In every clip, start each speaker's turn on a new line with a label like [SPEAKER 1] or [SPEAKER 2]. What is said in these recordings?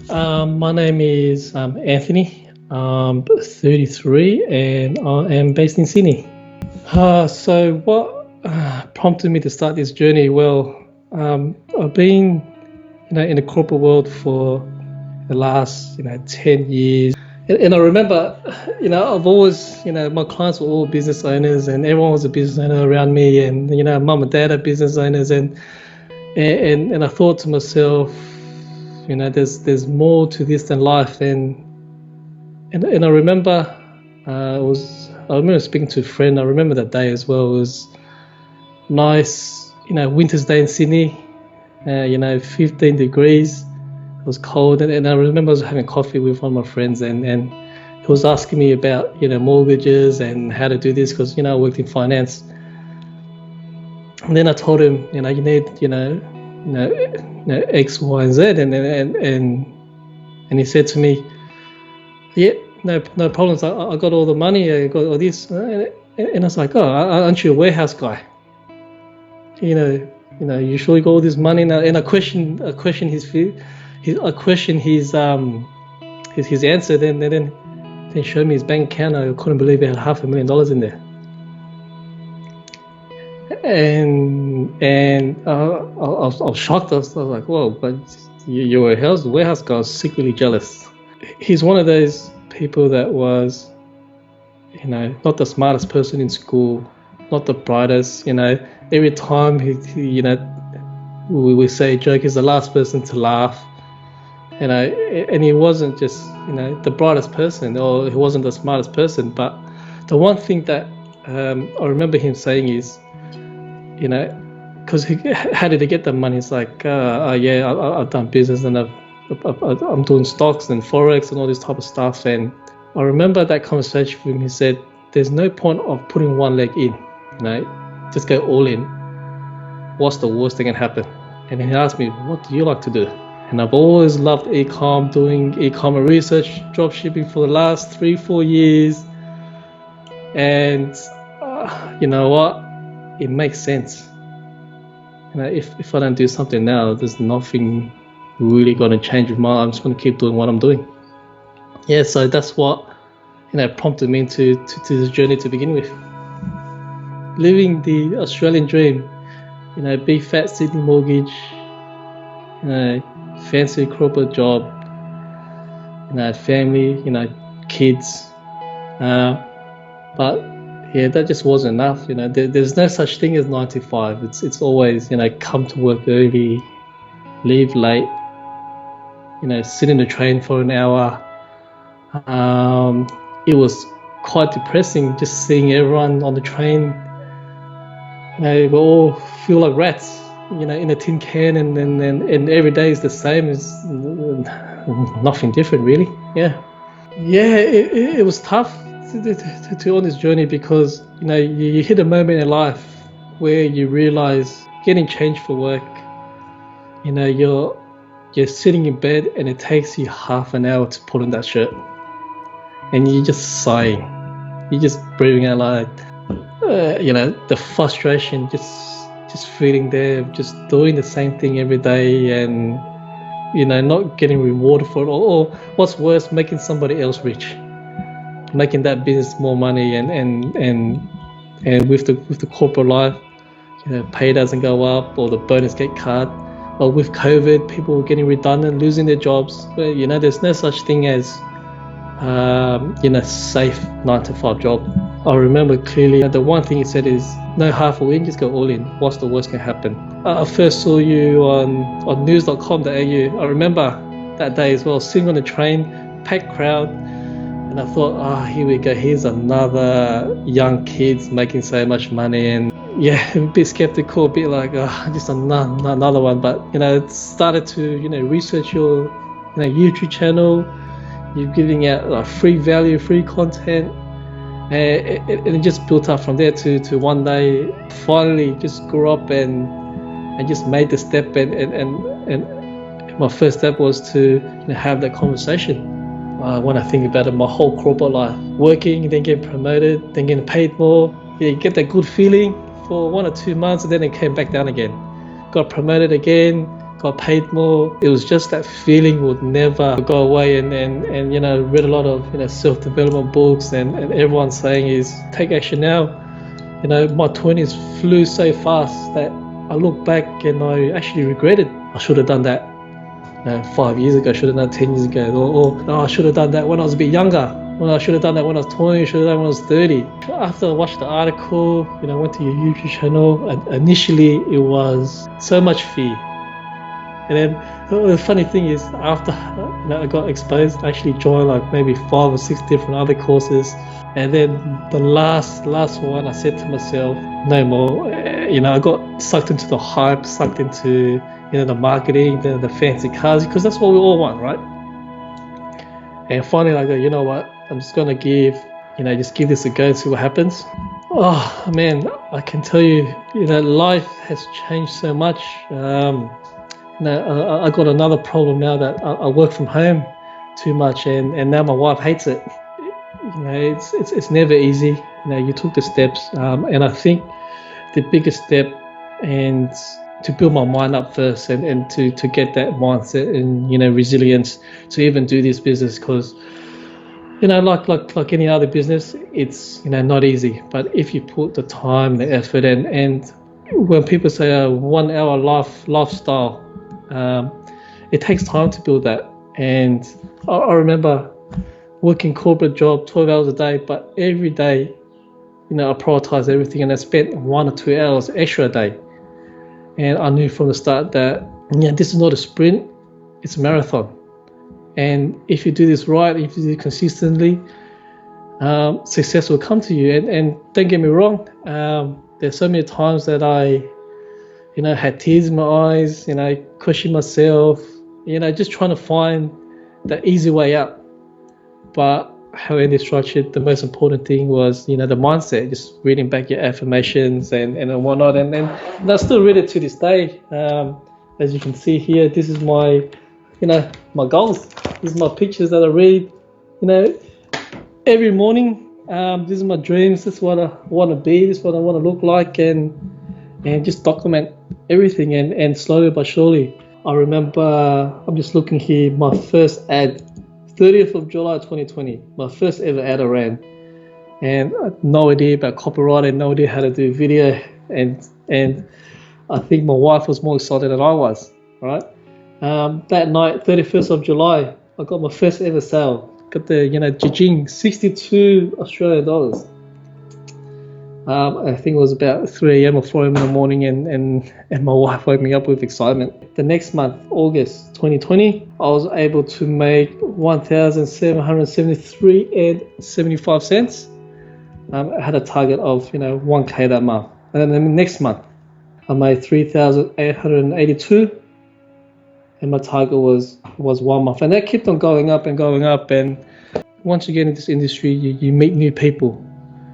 [SPEAKER 1] My name is Anthony. I'm 33 and I am based in Sydney. So what prompted me to start this journey? Well, I've been, in the corporate world for the last, 10 years. And I remember, I've always, my clients were all business owners and everyone was a business owner around me, and, mum and dad are business owners, and I thought to myself, there's more to this than life. And I remember I remember speaking to a friend. I remember that day as well. It was nice, winter's day in Sydney. 15 degrees. It was cold, and I remember I was having coffee with one of my friends, and he was asking me about mortgages and how to do this because I worked in finance. And then I told him, you need X, Y, and Z, and he said to me, yeah, no problems. I got all the money. I got all this, and I was like, oh, aren't you a warehouse guy? You surely got all this money now. And I questioned his answer. Then he showed me his bank account. I couldn't believe he had $500,000 in there. And I was shocked. I was like, whoa! But you're a warehouse guy. I was secretly jealous. He's one of those people that was, not the smartest person in school, not the brightest. Every time we say a joke, he's the last person to laugh. And he wasn't just, the brightest person, or he wasn't the smartest person. But the one thing that I remember him saying is, because how did he get the money? It's like, I've done business and I'm doing stocks and forex and all this type of stuff. And I remember that conversation with him. He said, "There's no point of putting one leg in, just go all in. What's the worst thing that can happen?" And then he asked me, "What do you like to do?" And I've always loved e-com, doing e-commerce research, dropshipping for the last 3-4 years. And you know what? It makes sense. If I don't do something now, there's nothing really going to change with my life. I'm just going to keep doing what I'm doing. Yeah, so that's what prompted me to this journey to begin with. Living the Australian dream, big fat Sydney mortgage, fancy corporate job, family, kids, but yeah, that just wasn't enough. There's no such thing as 9 to 5. It's always come to work early, leave late, sit in the train for an hour. It was quite depressing just seeing everyone on the train. We all feel like rats, in a tin can, and every day is the same. It's nothing different, really. Yeah, it was tough to on this journey because you hit a moment in life where you realize getting changed for work. You're sitting in bed and it takes you half an hour to put on that shirt, and you're just sighing, you're just breathing out loud. The frustration, just feeling there, just doing the same thing every day, and not getting rewarded for it, or what's worse, making somebody else rich, making that business more money, and with the corporate life, pay doesn't go up, or the bonus get cut, or with COVID, people were getting redundant, losing their jobs. There's no such thing as safe 9 to 5 job. I remember clearly the one thing he said is, no half or in, just go all in. What's the worst can happen? I first saw you on news.com.au. I remember that day as well, sitting on the train, packed crowd, and I thought, here we go, here's another young kids making so much money. And yeah, a bit skeptical, a bit like, just another one. But it started to research your YouTube channel. You're giving out free value, free content. And it just built up from there to one day finally just grew up and just made the step, and my first step was to have that conversation. When I think about it, my whole corporate life, working, then getting promoted, then getting paid more, you get that good feeling for 1 or 2 months, and then it came back down again. Got promoted again, got paid more. It was just that feeling would never go away. And read a lot of self-development books, and everyone's saying is take action now. My 20s flew so fast that I look back and I actually regret it. I should have done that 5 years ago, I should have done 10 years ago, or I should have done that when I was a bit younger. Well, I should have done that when I was 20, I should have done when I was 30. After I watched the article, went to your YouTube channel, initially it was so much fear. And then the funny thing is, after I got exposed, I actually joined like maybe 5 or 6 different other courses. And then the last one, I said to myself, no more. I got sucked into the hype, sucked into the marketing, the fancy cars, because that's what we all want, right? And finally I go, you know what? I'm just gonna give this a go and see what happens. Oh man, I can tell you, life has changed so much. I got another problem now that I work from home too much, and now my wife hates it. It's never easy. You took the steps, and I think the biggest step, and to build my mind up first, and to get that mindset and resilience to even do this business, because like any other business, it's not easy. But if you put the time, the effort, and when people say a 1 hour lifestyle, it takes time to build that. And I remember working corporate job 12 hours a day, but every day I prioritize everything, and I spent 1 or 2 hours extra a day. And I knew from the start that this is not a sprint, it's a marathon. And if you do this right, if you do it consistently, success will come to you. And don't get me wrong, there's so many times that I had tears in my eyes, questioned myself, just trying to find the easy way out. But how I structured, the most important thing was, the mindset, just reading back your affirmations and whatnot. And I still read it to this day. As you can see here, this is my, my goals. These are my pictures that I read, every morning. These are my dreams. This is what I want to be. This is what I want to look like, and just document everything. And slowly but surely, I remember, I'm just looking here, my first ad, 30th of July 2020, my first ever ad I ran, and I had no idea about copyright, no idea how to do video, and I think my wife was more excited than I was, right? That night, 31st of July, I got my first ever sale, got the, jijing, 62 Australian dollars. I think it was about 3 a.m. or 4 a.m. in the morning, and my wife woke me up with excitement. The next month, August 2020, I was able to make $1,773.75. I had a target of 1K that month, and then the next month I made $3,882, and my target was 1 month, and that kept on going up and going up. And once you get into this industry, you meet new people.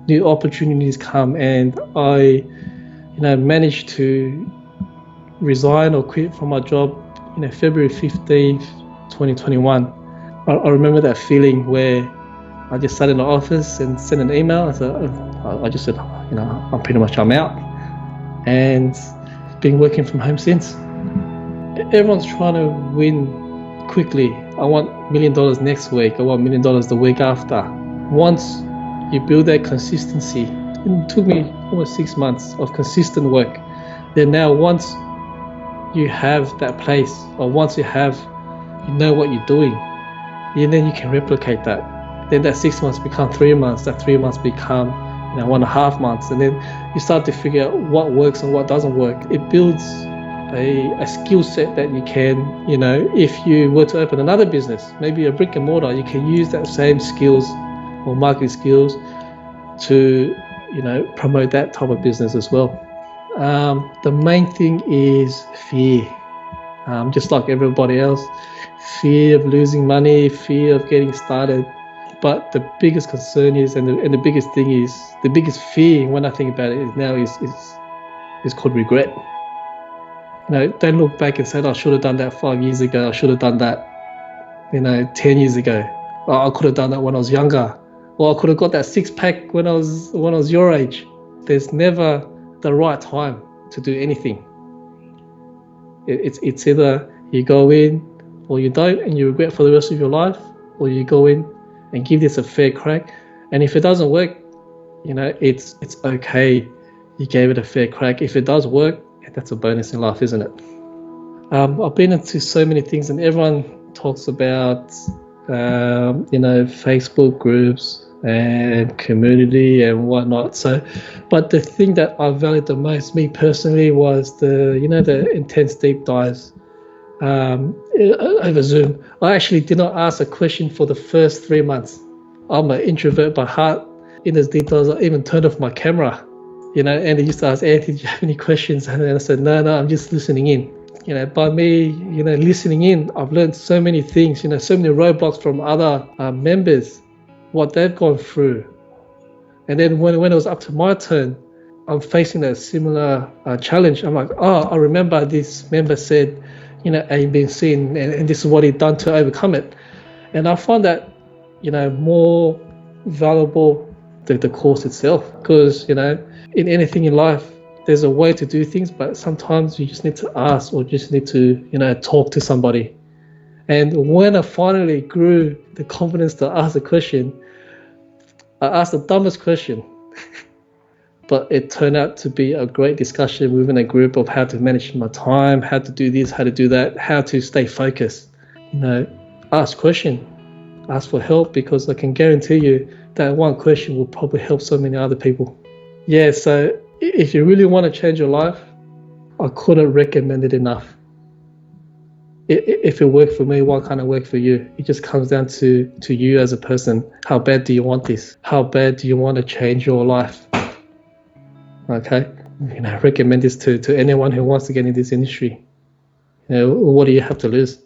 [SPEAKER 1] New opportunities come, and I, managed to resign or quit from my job, February 15th, 2021. I remember that feeling where I just sat in the office and sent an email. I just said, I'm out, and been working from home since. Everyone's trying to win quickly. I want $1 million next week. I want $1 million the week after. Once you build that consistency, it took me almost 6 months of consistent work. Then now, once you have that place, or once you know what you're doing, and then you can replicate that. Then that 6 months become 3 months, that 3 months become 1.5 months, and then you start to figure out what works and what doesn't work. It builds a skill set that you can, if you were to open another business, maybe a brick and mortar, you can use that same skills or marketing skills to promote that type of business as well. The main thing is fear. Just like everybody else, fear of losing money, fear of getting started. But the biggest concern is, and the biggest thing is, the biggest fear when I think about it is called regret. Don't look back and say, I should have done that 5 years ago. I should have done that 10 years ago. I could have done that when I was younger. Or I could have got that 6-pack when I was your age. There's never the right time to do anything. It's either you go in or you don't and you regret for the rest of your life, or you go in and give this a fair crack. And if it doesn't work, it's okay. You gave it a fair crack. If it does work, that's a bonus in life, isn't it? I've been into so many things, and everyone talks about Facebook groups and community and whatnot. So, but the thing that I valued the most, me personally, was the intense deep dives over Zoom. I actually did not ask a question for the first 3 months. I'm an introvert by heart. In those deep dives, I even turned off my camera. And they used to ask, Anthony, do you have any questions? And I said, no, I'm just listening in. By me, listening in, I've learned so many things, so many roadblocks from other members, what they've gone through. And then when it was up to my turn, I'm facing a similar challenge. I'm like, I remember this member said, A, B, and C, and this is what he'd done to overcome it. And I find that, more valuable than the course itself, because, in anything in life, there's a way to do things, but sometimes you just need to ask, or just need to, talk to somebody. And when I finally grew the confidence to ask a question, I asked the dumbest question, but it turned out to be a great discussion within a group of how to manage my time, how to do this, how to do that, how to stay focused. Ask question, ask for help, because I can guarantee you that one question will probably help so many other people. Yeah, so if you really want to change your life, I couldn't recommend it enough. If it worked for me, why can't it work for you? It just comes down to you as a person. How bad do you want this? How bad do you want to change your life? Okay, recommend this to anyone who wants to get in this industry. What do you have to lose?